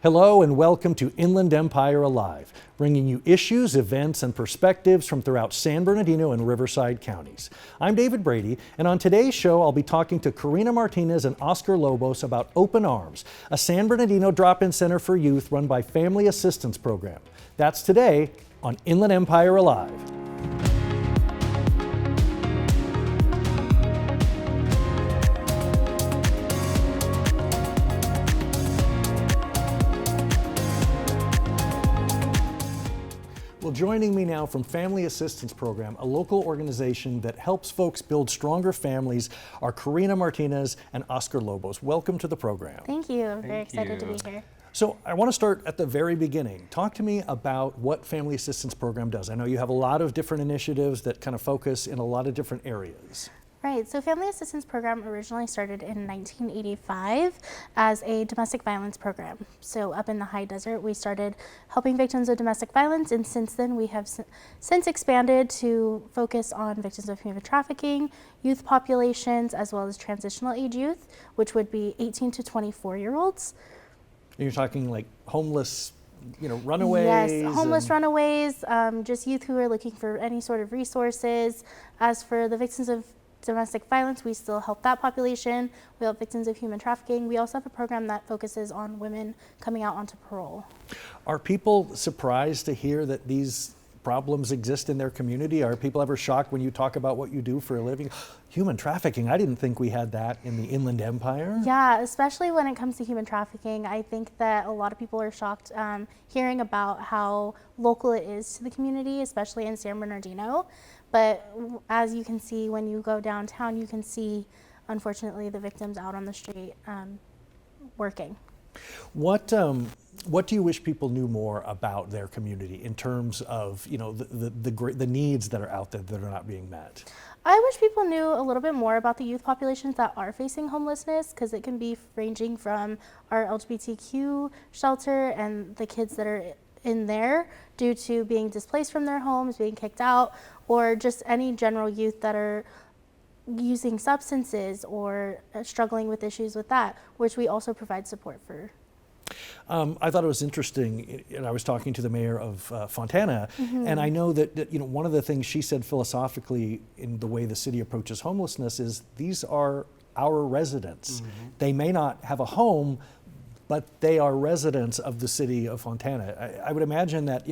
Hello and welcome to Inland Empire Alive, bringing you issues, events, and perspectives from throughout San Bernardino and Riverside counties. I'm David Brady, and on today's show I'll be talking to Karina Martinez and Oscar Lobos about Open Arms, a San Bernardino drop-in center for youth run by Family Assistance Program. That's today on Inland Empire Alive. Well, joining me now from Family Assistance Program, a local organization that helps folks build stronger families, are Karina Martinez and Oscar Lobos. Welcome to the program. Thank you. I'm very excited to be here. So I want to start at the very beginning. Talk to me about what Family Assistance Program does. I know you have a lot of different initiatives that kind of focus in a lot of different areas. Right, so Family Assistance Program originally started in 1985 as a domestic violence program. So up in the high desert, we started helping victims of domestic violence, and since then we have since expanded to focus on victims of human trafficking, youth populations, as well as transitional age youth, which would be 18 to 24-year-olds. You're talking like homeless, runaways? Yes, homeless runaways, just youth who are looking for any sort of resources. As for the victims of domestic violence, we still help that population. We help victims of human trafficking. We also have a program that focuses on women coming out onto parole. Are people surprised to hear that these problems exist in their community? Are people ever shocked when you talk about what you do for a living? Human trafficking, I didn't think we had that in the Inland Empire. Yeah, especially when it comes to human trafficking. I think that a lot of people are shocked hearing about how local it is to the community, especially in San Bernardino. But as you can see, when you go downtown, you can see, unfortunately, the victims out on the street working. What do you wish people knew more about their community in terms of the needs that are out there that are not being met? I wish people knew a little bit more about the youth populations that are facing homelessness, because it can be ranging from our LGBTQ shelter and the kids that are in there due to being displaced from their homes, being kicked out, or just any general youth that are using substances or struggling with issues with that, which we also provide support for. I thought it was interesting, and I was talking to the mayor of Fontana, and I know that one of the things she said philosophically in the way the city approaches homelessness is these are our residents. They may not have a home, but they are residents of the city of Fontana. I would imagine that,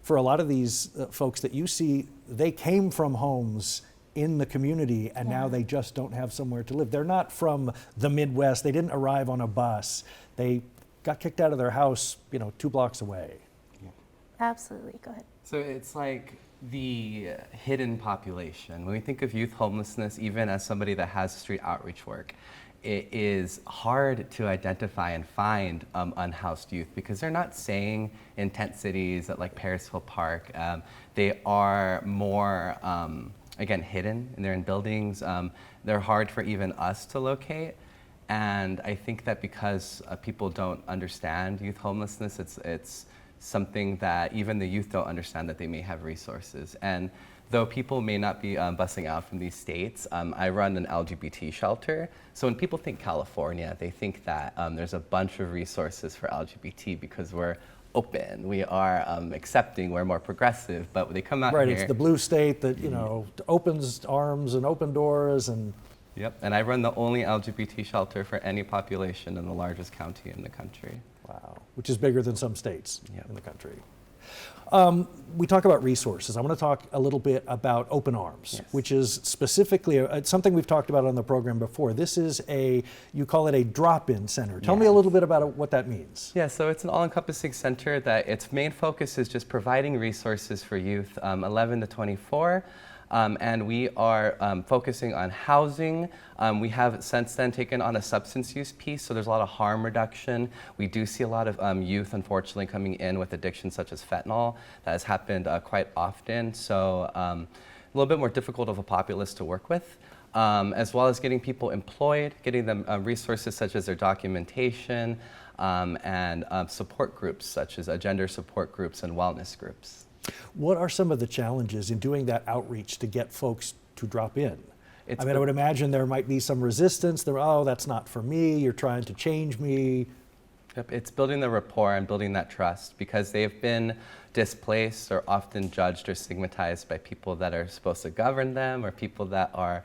for a lot of these folks that you see, they came from homes in the community and now they just don't have somewhere to live. They're not from the Midwest. They didn't arrive on a bus. They got kicked out of their house, 2 blocks away. Yeah. Absolutely, go ahead. So it's like the hidden population. When we think of youth homelessness, even as somebody that has street outreach work, it is hard to identify and find unhoused youth because they're not staying in tent cities like Parisville Park. They are more, again, hidden, and they're in buildings. They're hard for even us to locate. And I think that because people don't understand youth homelessness, it's something that even the youth don't understand that they may have resources. And though people may not be busing out from these states, I run an LGBT shelter. So when people think California, they think that there's a bunch of resources for LGBT because we're open, we are accepting, we're more progressive, but when they come out here. Right, it's the blue state that, opens arms and open doors and... Yep, and I run the only LGBT shelter for any population in the largest county in the country. Wow, which is bigger than some states Yep. in the country. We talk about resources. I want to talk a little bit about Open Arms, Yes. which is specifically something we've talked about on the program before. This is you call it a drop-in center. Tell me a little bit about what that means. Yeah, so it's an all-encompassing center that its main focus is just providing resources for youth 11 to 24. And we are focusing on housing. We have since then taken on a substance use piece, so there's a lot of harm reduction. We do see a lot of youth, unfortunately, coming in with addictions such as fentanyl. That has happened quite often, so a little bit more difficult of a populace to work with, as well as getting people employed, getting them resources such as their documentation, and support groups such as gender support groups and wellness groups. What are some of the challenges in doing that outreach to get folks to drop in? I would imagine there might be some resistance. Oh, that's not for me. You're trying to change me. Yep, it's building the rapport and building that trust because they've been displaced or often judged or stigmatized by people that are supposed to govern them or people that are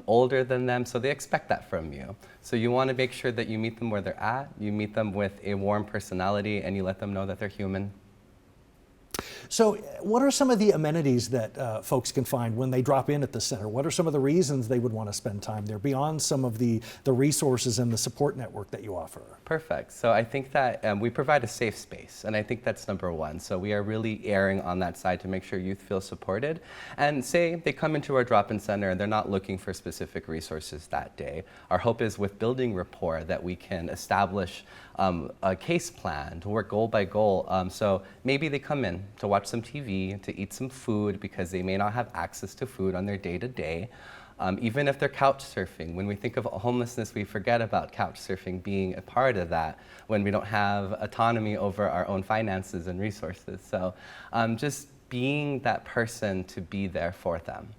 older than them. So they expect that from you. So you want to make sure that you meet them where they're at, you meet them with a warm personality, and you let them know that they're human. So what are some of the amenities that folks can find when they drop in at the center? What are some of the reasons they would want to spend time there beyond some of the resources and the support network that you offer? Perfect. So I think that we provide a safe space, and I think that's number one. So we are really erring on that side to make sure youth feel supported. And say they come into our drop-in center and they're not looking for specific resources that day. Our hope is with building rapport that we can establish a case plan to work goal by goal. So maybe they come in to watch some TV, to eat some food because they may not have access to food on their day-to-day. Even if they're couch surfing, when we think of homelessness, we forget about couch surfing being a part of that when we don't have autonomy over our own finances and resources. So just being that person to be there for them.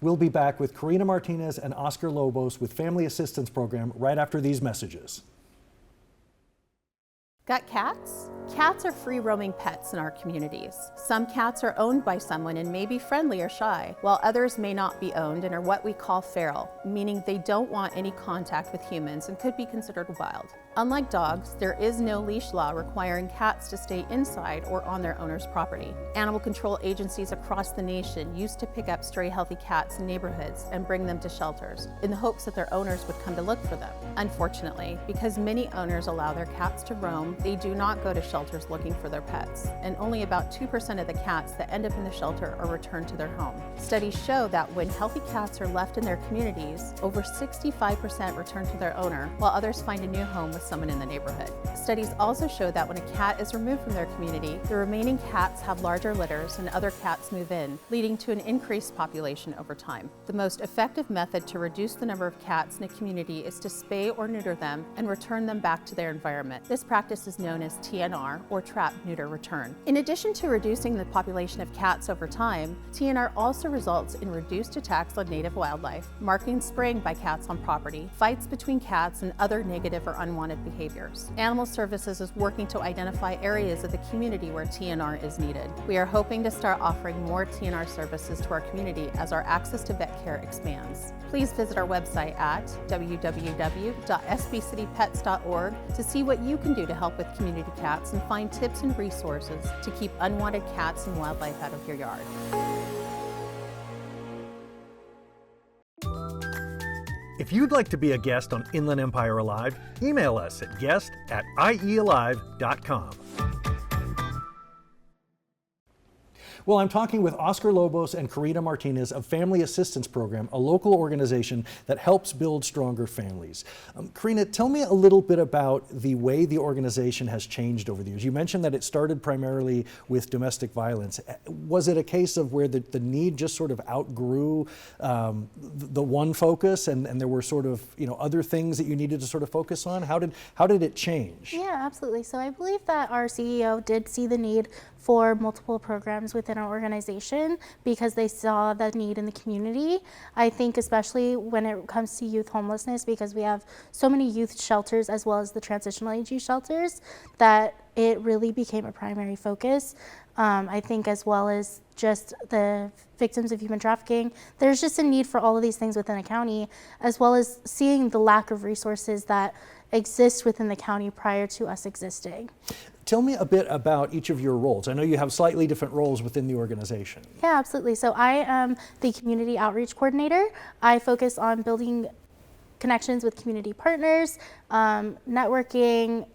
We'll be back with Karina Martinez and Oscar Lobos with Family Assistance Program right after these messages. Got cats? Cats are free-roaming pets in our communities. Some cats are owned by someone and may be friendly or shy, while others may not be owned and are what we call feral, meaning they don't want any contact with humans and could be considered wild. Unlike dogs, there is no leash law requiring cats to stay inside or on their owner's property. Animal control agencies across the nation used to pick up stray healthy cats in neighborhoods and bring them to shelters in the hopes that their owners would come to look for them. Unfortunately, because many owners allow their cats to roam, they do not go to shelters looking for their pets, and only about 2% of the cats that end up in the shelter are returned to their home. Studies show that when healthy cats are left in their communities, over 65% return to their owner, while others find a new home with someone in the neighborhood. Studies also show that when a cat is removed from their community, the remaining cats have larger litters and other cats move in, leading to an increased population over time. The most effective method to reduce the number of cats in a community is to spay or neuter them and return them back to their environment. This practice is known as TNR, or trap, neuter, return. In addition to reducing the population of cats over time, TNR also results in reduced attacks on native wildlife, marking spraying by cats on property, fights between cats, and other negative or unwanted behaviors. Animal Services is working to identify areas of the community where TNR is needed. We are hoping to start offering more TNR services to our community as our access to vet care expands. Please visit our website at www.sbcitypets.org to see what you can do to help with community cats and find tips and resources to keep unwanted cats and wildlife out of your yard. If you'd like to be a guest on Inland Empire Alive, email us at guest@iealive.com. Well, I'm talking with Oscar Lobos and Karina Martinez of Family Assistance Program, a local organization that helps build stronger families. Karina, tell me a little bit about the way the organization has changed over the years. You mentioned that it started primarily with domestic violence. Was it a case of where the need just sort of outgrew the one focus and there were sort of, other things that you needed to sort of focus on? How did it change? Yeah, absolutely. So I believe that our CEO did see the need for multiple programs within our organization because they saw the need in the community. I think especially when it comes to youth homelessness, because we have so many youth shelters as well as the transitional age youth shelters, that it really became a primary focus. I think as well as just the victims of human trafficking, there's just a need for all of these things within a county, as well as seeing the lack of resources that exist within the county prior to us existing. Tell me a bit about each of your roles. I know you have slightly different roles within the organization. Yeah, absolutely. So I am the community outreach coordinator. I focus on building connections with community partners, networking,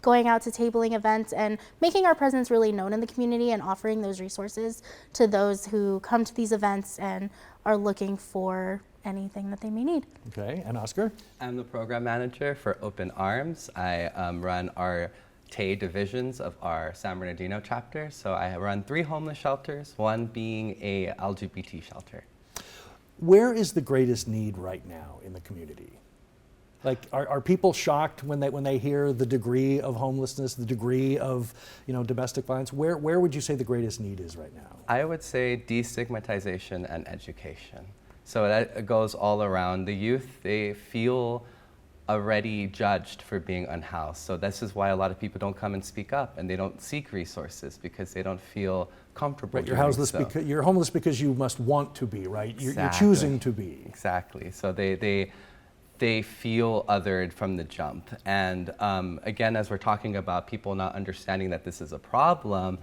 going out to tabling events, and making our presence really known in the community and offering those resources to those who come to these events and are looking for anything that they may need. Okay, and Oscar? I'm the program manager for Open Arms. I run our TAY divisions of our San Bernardino chapter. So I run 3 homeless shelters, one being a LGBT shelter. Where is the greatest need right now in the community? Like, are people shocked when they hear the degree of homelessness, the degree of domestic violence? Where would you say the greatest need is right now? I would say destigmatization and education. So that goes all around. The youth, they feel already judged for being unhoused. So this is why a lot of people don't come and speak up, and they don't seek resources because they don't feel comfortable. Right, you're doing houseless so. because you're homeless because you must want to be, right? You're Exactly. choosing to be. Exactly. So they feel othered from the jump. And again, as we're talking about people not understanding that this is a problem,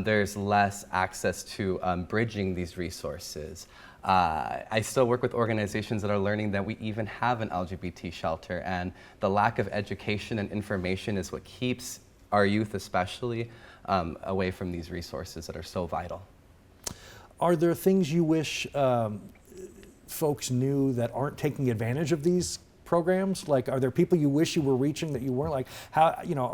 there's less access to bridging these resources. I still work with organizations that are learning that we even have an LGBT shelter, and the lack of education and information is what keeps our youth especially away from these resources that are so vital. Are there things you wish folks knew that aren't taking advantage of these programs? Like, are there people you wish you were reaching that you weren't? Like, how, you know,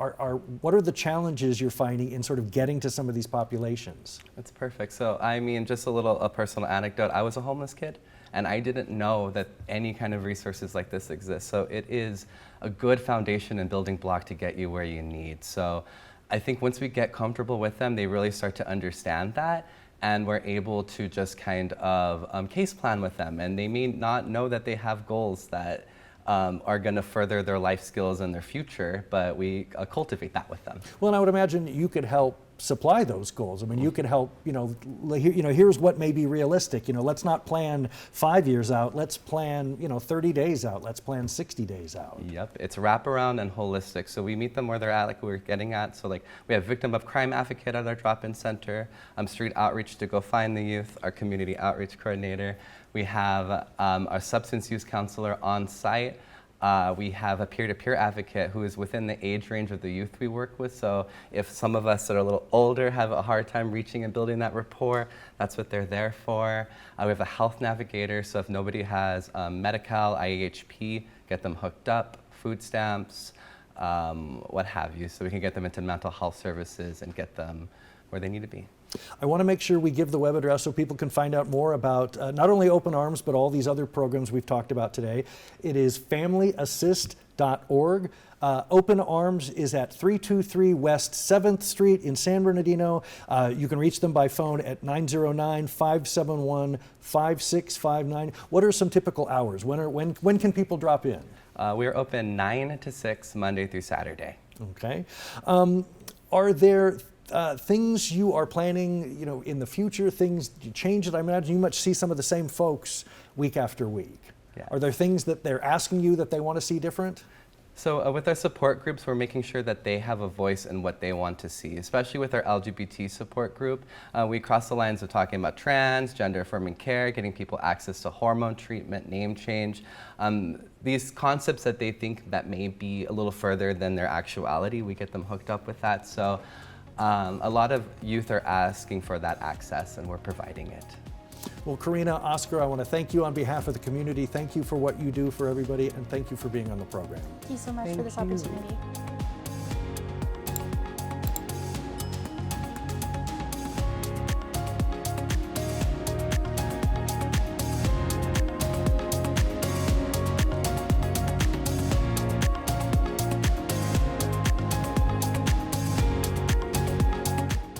what are the challenges you're finding in sort of getting to some of these populations? That's perfect. So, I mean, just a personal anecdote. I was a homeless kid, and I didn't know that any kind of resources like this exist. So it is a good foundation and building block to get you where you need. So I think once we get comfortable with them, they really start to understand that, and we're able to just kind of case plan with them. And they may not know that they have goals that are going to further their life skills and their future, but we cultivate that with them. Well, and I would imagine you could help supply those goals. I mean, you could help, here's what may be realistic. Let's not plan 5 years out. Let's plan, 30 days out. Let's plan 60 days out. Yep, it's wraparound and holistic. So we meet them where they're at, like we were getting at. So like we have victim of crime advocate at our drop-in center, street outreach to go find the youth, our community outreach coordinator. We have our substance use counselor on site. We have a peer-to-peer advocate who is within the age range of the youth we work with. So if some of us that are a little older have a hard time reaching and building that rapport, that's what they're there for. We have a health navigator, so if nobody has Medi-Cal, IAHP, get them hooked up, food stamps, what have you, so we can get them into mental health services and get them where they need to be. I want to make sure we give the web address so people can find out more about not only Open Arms, but all these other programs we've talked about today. It is familyassist.org. Open Arms is at 323 West 7th Street in San Bernardino. You can reach them by phone at 909-571-5659. What are some typical hours? When can people drop in? We are open 9 to 6, Monday through Saturday. Okay. Are there things you are planning, in the future, things change that I imagine you must see some of the same folks week after week. Yeah. Are there things that they're asking you that they want to see different? So with our support groups, we're making sure that they have a voice in what they want to see, especially with our LGBT support group. We cross the lines of talking about trans, gender affirming care, getting people access to hormone treatment, name change. These concepts that they think that may be a little further than their actuality, we get them hooked up with that. So a lot of youth are asking for that access, and we're providing it. Well, Karina, Oscar, I want to thank you on behalf of the community. Thank you for what you do for everybody, and thank you for being on the program. Thank you so much for this opportunity.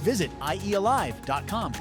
Visit IEAlive.com.